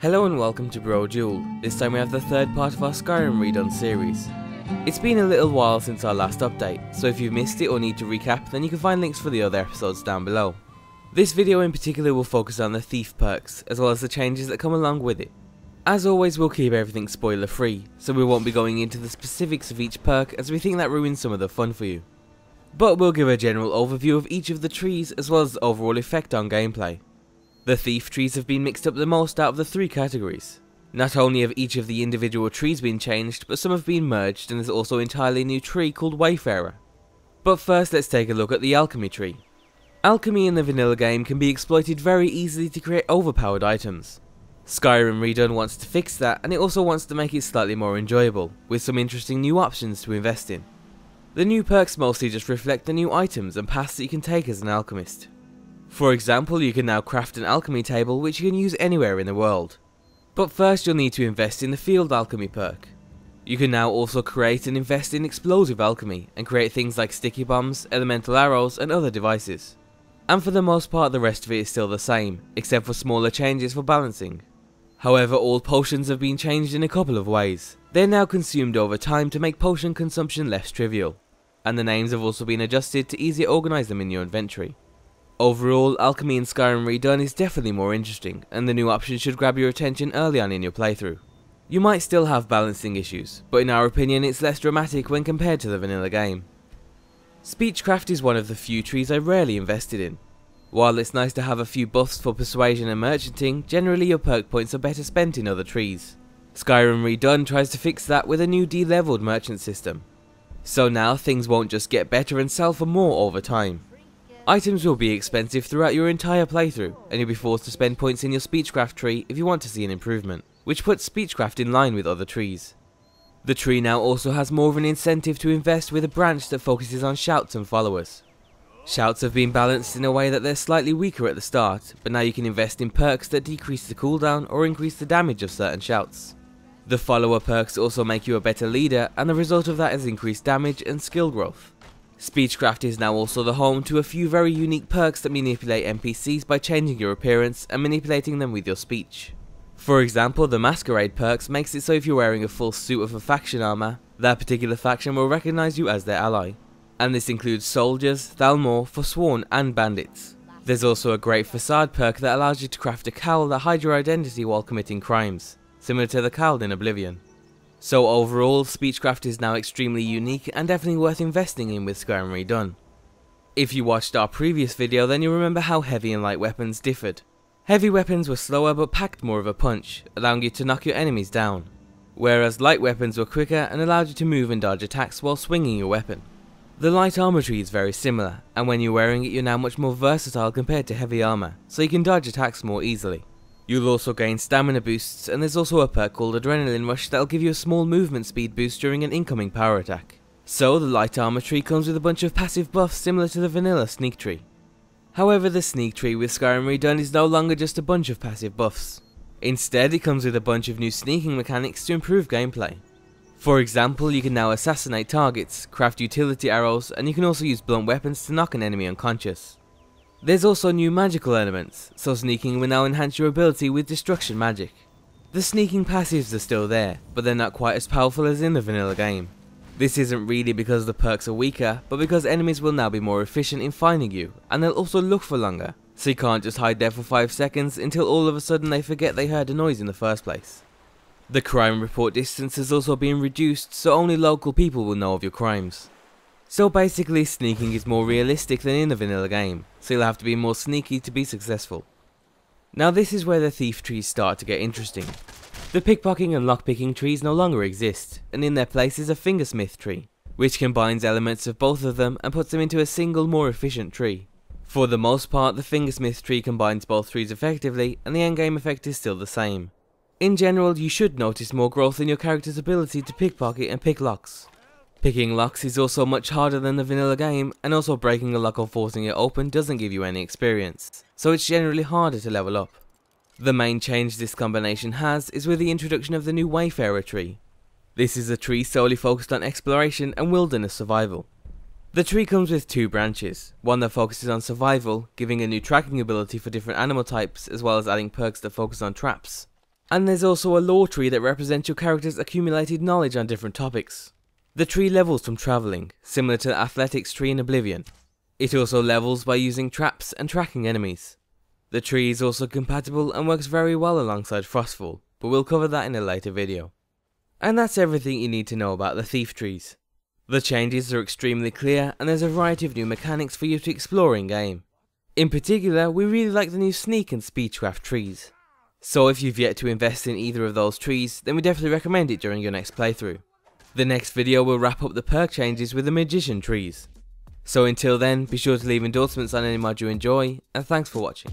Hello and welcome to Brodual. This time we have the third part of our Skyrim Redone series. It's been a little while since our last update, so if you've missed it or need to recap, then you can find links for the other episodes down below. This video in particular will focus on the Thief perks, as well as the changes that come along with it. As always, we'll keep everything spoiler free, so we won't be going into the specifics of each perk as we think that ruins some of the fun for you. But we'll give a general overview of each of the trees as well as the overall effect on gameplay. The Thief trees have been mixed up the most out of the three categories. Not only have each of the individual trees been changed, but some have been merged and there's also an entirely new tree called Wayfarer. But first let's take a look at the Alchemy tree. Alchemy in the vanilla game can be exploited very easily to create overpowered items. Skyrim Redone wants to fix that, and it also wants to make it slightly more enjoyable, with some interesting new options to invest in. The new perks mostly just reflect the new items and paths that you can take as an alchemist. For example, you can now craft an alchemy table which you can use anywhere in the world. But first you'll need to invest in the field alchemy perk. You can now also create and invest in explosive alchemy and create things like sticky bombs, elemental arrows and other devices. And for the most part the rest of it is still the same, except for smaller changes for balancing. However, all potions have been changed in a couple of ways. They are now consumed over time to make potion consumption less trivial, and the names have also been adjusted to easier organise them in your inventory. Overall, Alchemy in Skyrim Redone is definitely more interesting, and the new option should grab your attention early on in your playthrough. You might still have balancing issues, but in our opinion it's less dramatic when compared to the vanilla game. Speechcraft is one of the few trees I rarely invested in. While it's nice to have a few buffs for persuasion and merchanting, generally your perk points are better spent in other trees. Skyrim Redone tries to fix that with a new de-leveled merchant system. So now things won't just get better and sell for more over time. Items will be expensive throughout your entire playthrough, and you'll be forced to spend points in your Speechcraft tree if you want to see an improvement, which puts Speechcraft in line with other trees. The tree now also has more of an incentive to invest with a branch that focuses on shouts and followers. Shouts have been balanced in a way that they're slightly weaker at the start, but now you can invest in perks that decrease the cooldown or increase the damage of certain shouts. The follower perks also make you a better leader, and the result of that is increased damage and skill growth. Speechcraft is now also the home to a few very unique perks that manipulate NPCs by changing your appearance and manipulating them with your speech. For example, the Masquerade perks makes it so if you're wearing a full suit of a faction armor, that particular faction will recognize you as their ally. And this includes soldiers, Thalmor, Forsworn and bandits. There's also a great facade perk that allows you to craft a cowl that hides your identity while committing crimes, similar to the cowl in Oblivion. So overall, Speechcraft is now extremely unique and definitely worth investing in with Skyrim Redone. If you watched our previous video, then you'll remember how heavy and light weapons differed. Heavy weapons were slower but packed more of a punch, allowing you to knock your enemies down, whereas light weapons were quicker and allowed you to move and dodge attacks while swinging your weapon. The light armor tree is very similar, and when you're wearing it you're now much more versatile compared to heavy armor, so you can dodge attacks more easily. You'll also gain stamina boosts, and there's also a perk called Adrenaline Rush that'll give you a small movement speed boost during an incoming power attack. So the light armor tree comes with a bunch of passive buffs similar to the vanilla sneak tree. However, the sneak tree with Skyrim Redone is no longer just a bunch of passive buffs. Instead, it comes with a bunch of new sneaking mechanics to improve gameplay. For example, you can now assassinate targets, craft utility arrows, and you can also use blunt weapons to knock an enemy unconscious. There's also new magical elements, so sneaking will now enhance your ability with destruction magic. The sneaking passives are still there, but they're not quite as powerful as in the vanilla game. This isn't really because the perks are weaker, but because enemies will now be more efficient in finding you, and they'll also look for longer, so you can't just hide there for 5 seconds until all of a sudden they forget they heard a noise in the first place. The crime report distance has also been reduced, so only local people will know of your crimes. So basically, sneaking is more realistic than in the vanilla game, so you'll have to be more sneaky to be successful. Now this is where the thief trees start to get interesting. The pickpocketing and lockpicking trees no longer exist, and in their place is a Fingersmith Tree, which combines elements of both of them and puts them into a single, more efficient tree. For the most part, the Fingersmith Tree combines both trees effectively, and the endgame effect is still the same. In general, you should notice more growth in your character's ability to pickpocket and pick locks. Picking locks is also much harder than the vanilla game, and also breaking a lock or forcing it open doesn't give you any experience, so it's generally harder to level up. The main change this combination has is with the introduction of the new Wayfarer Tree. This is a tree solely focused on exploration and wilderness survival. The tree comes with 2 branches, one that focuses on survival, giving a new tracking ability for different animal types as well as adding perks that focus on traps, And there's also a lore tree that represents your character's accumulated knowledge on different topics. The tree levels from travelling, similar to the athletics tree in Oblivion. It also levels by using traps and tracking enemies. The tree is also compatible and works very well alongside Frostfall, but we'll cover that in a later video. And that's everything you need to know about the thief trees. The changes are extremely clear and there's a variety of new mechanics for you to explore in game. In particular, we really like the new sneak and speechcraft trees. So if you've yet to invest in either of those trees, then we definitely recommend it during your next playthrough. The next video will wrap up the perk changes with the magician trees. So until then, be sure to leave endorsements on any mod you enjoy, and thanks for watching.